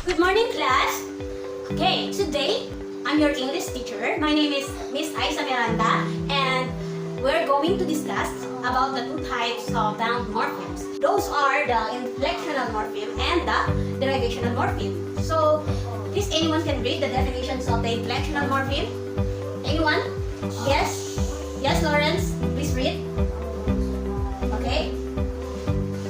Good morning, class. Okay, today I'm your English teacher. My name is Miss Aiza Miranda, and we're going to discuss about the two types of bound morphemes. Those are the inflectional morpheme and the derivational morpheme. So, please, anyone can read the definitions of the inflectional morpheme? Anyone? Yes? Yes, Lawrence? Please read. Okay?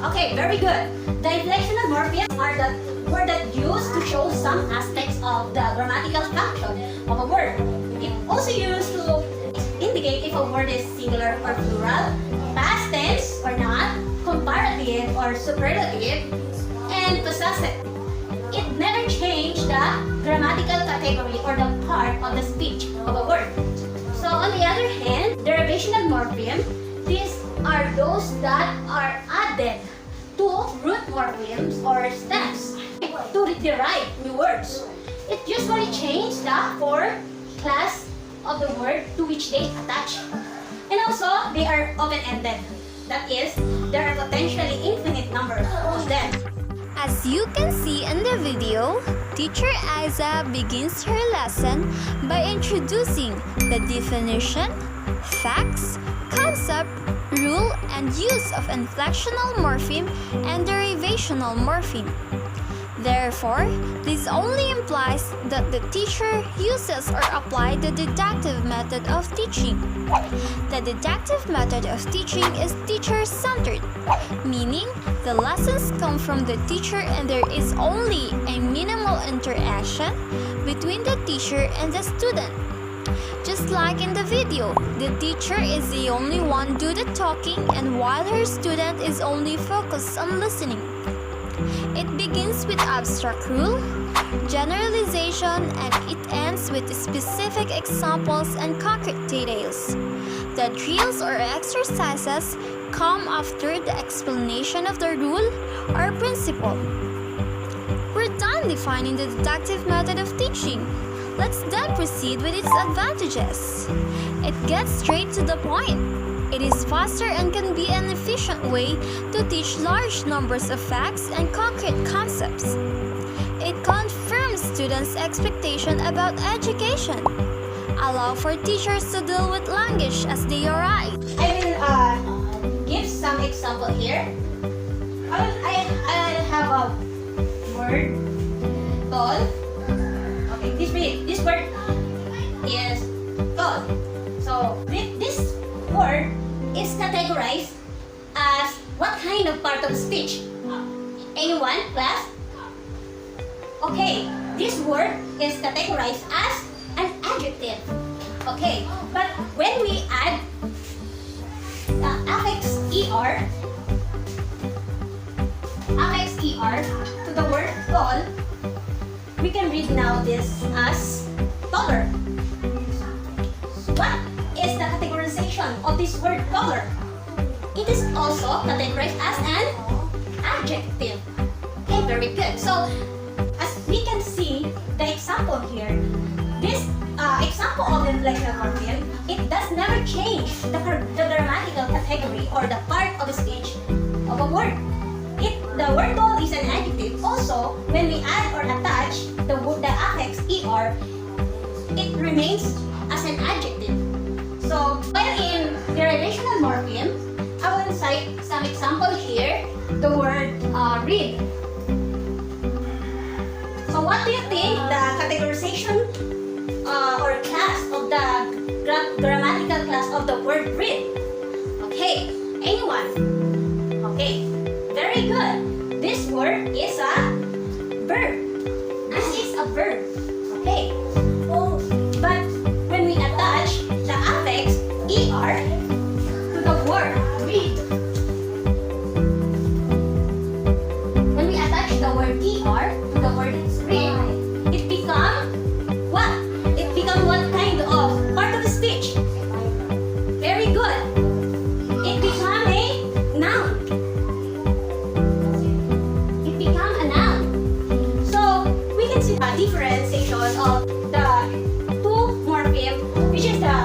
Okay, very good. The inflectional morphemes are the word that used to show some aspects of the grammatical function of a word. It also used to indicate if a word is singular or plural, past tense or not, comparative or superlative, and possessive. It never changed the grammatical category or the part of the speech of a word. So on the other hand, derivational morpheme, these are those that are added to root morphemes or stems to derive new words. It usually changes the form, class of the word to which they attach. And also, they are open-ended. That is, there are potentially infinite numbers of them. As you can see in the video, Teacher Aiza begins her lesson by introducing the definition, facts, concept, rule, and use of inflectional morpheme and derivational morpheme. Therefore, this only implies that the teacher uses or applies the deductive method of teaching. The deductive method of teaching is teacher-centered, meaning the lessons come from the teacher and there is only a minimal interaction between the teacher and the student. Just like in the video, the teacher is the only one do the talking and while her student is only focused on listening. It begins with abstract rule, generalization, and it ends with specific examples and concrete details. The drills or exercises come after the explanation of the rule or principle. We're done defining the deductive method of teaching. Let's then proceed with its advantages. It gets straight to the point. It is faster and can be an efficient way to teach large numbers of facts and concrete concepts. It confirms students' expectation about education. Allow for teachers to deal with language as they arrive. I will give some example here. I'll have a word, tall. Okay, this word is tall. So this word is categorized as what kind of part of speech? Anyone, class? Okay, this word is categorized as an adjective. Okay, but when we add the affix er to the word tall, we can read now this as taller. What is the categorization of this word taller? It is also categorized as an adjective. Okay, very good. So, as we can see, the example here, this example of inflectional morpheme, it does never change the grammatical category or the part of the speech of a word. The word tall is an adjective. Also, when we add or attach the affix er, it remains as an adjective. So, while in derivational morpheme, I will cite some example here, the word read. So, what do you think the categorization or class of the grammatical class of the word read? Okay, anyone? Okay, very good. This word is a verb. This is a verb. Okay. But when we attach the affix er to the word read, when we attach the word er to the word read, it becomes what? It becomes what kind of part of the speech? Very good. It becomes a noun. It becomes a noun. So we can see the differentiation of the two morpheme, which is the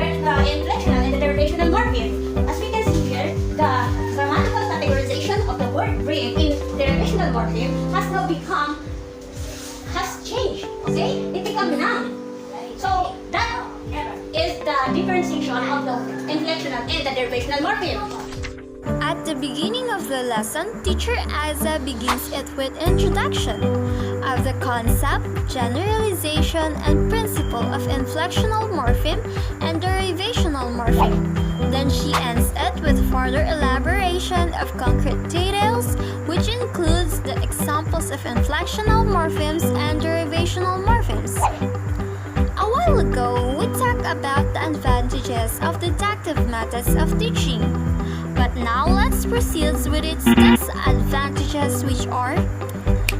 inflectional and the derivational morpheme. As we can see here, the grammatical categorization of the word read in derivational morpheme has now become has changed. Okay? It become noun. So that is the differentiation of the inflectional and the derivational morpheme. At the beginning of the lesson, teacher Aiza begins it with introduction of the concept, generalization, and principle of inflectional morpheme and derivational morpheme. Then she ends it with further elaboration of concrete details, which includes the examples of inflectional morphemes and derivational morphemes. A while ago, we talked about the advantages of deductive methods of teaching. But now let's proceed with its disadvantages, which are: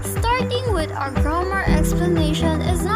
starting with our grammar explanation is not